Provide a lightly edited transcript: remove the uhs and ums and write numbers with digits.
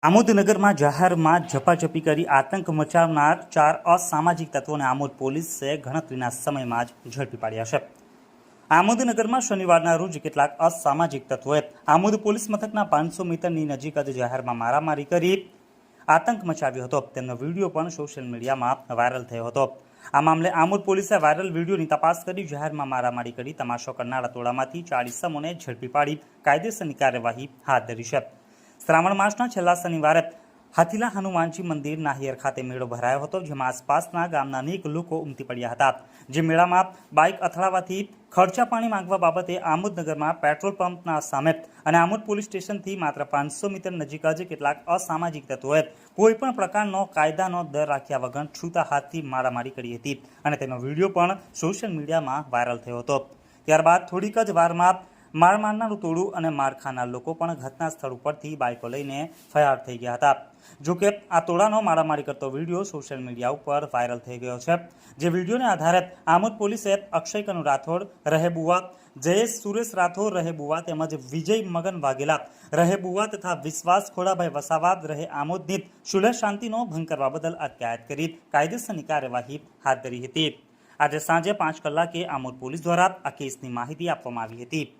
આમોદનગરમાં જાહેરમાં ઝપાઝપી કરી આતંક મચાવનાર 4 અસામાજિક તત્વોને આમોદ પોલીસે ગણતરીના સમયમાં જ ઝડપી પાડ્યા છે। આમોદનગરમાં શનિવારના રોજ કેટલાક અસામાજિક તત્વોએ આમોદ પોલીસ મથકના 500 મીટરની નજીક જ જાહેરમાં મારામારી કરી આતંક મચાવ્યો હતો। તેમનો વિડીયો પણ સોશિયલ મીડિયામાં વાયરલ થયો હતો। આ મામલે આમોદ પોલીસે વાયરલ વિડીયોની તપાસ કરી જાહેરમાં મારામારી કરી તમાશો કરનારા ટોળામાંથી 4 ઇસમોને ઝડપી પાડી કાયદેસરની કાર્યવાહી હાથ ધરી છે। શ્રાવણ માસના છેલ્લા શનિવારે હાથીલા હનુમાનજી મંદિર નાહિયર ખાતે મેળો ભરાયો હતો, જેમાં આસપાસના ગામના અનેક લોકો ઉમટી પડ્યા હતા। જે મેળામાં બાઇક અથડાવાથી ખર્ચા પાણી માંગવા બાબતે આમોદનગરમાં પેટ્રોલ પંપના સામે અને આમોદ પોલીસ સ્ટેશનથી માત્ર 500 મીટર નજીક જ કેટલાક અસામાજિક તત્વોએ કોઈપણ પ્રકારનો કાયદાનો દર રાખ્યા વગર છૂટા હાથથી મારામારી કરી હતી અને તેનો વિડીયો પણ સોશિયલ મીડિયામાં વાયરલ થયો હતો। ત્યારબાદ થોડીક જ વારમાં માર મારનારું ટોળું અને માર ખાનાર લોકો પણ ઘટના સ્થળ ઉપરથી બાઇકો લઈને ફરાર થઈ ગયા હતા। જોકે આ ટોળાનો મારામારી કરતો વિડીયો સોશિયલ મીડિયા ઉપર વાયરલ થઈ ગયો છે। જે વિડીયોને આધારે આમોદ પોલીસે અક્ષય કનુ રાઠોડ રહે બુવા, જયેશ સુરેશ રાઠોડ રહે બુવા તેમજ વિજય મગન વાઘેલા રહે બુવા તથા વિશ્વાસ ખોડાભાઈ વસાવા રહે આમોદની સુલહ શાંતિનો ભંગ કરવા બદલ અટકાયત કરી કાયદેસરની કાર્યવાહી હાથ ધરી હતી। આજે સાંજે 5 કલાકે આમોદ પોલીસ દ્વારા આ કેસની માહિતી આપવામાં આવી હતી।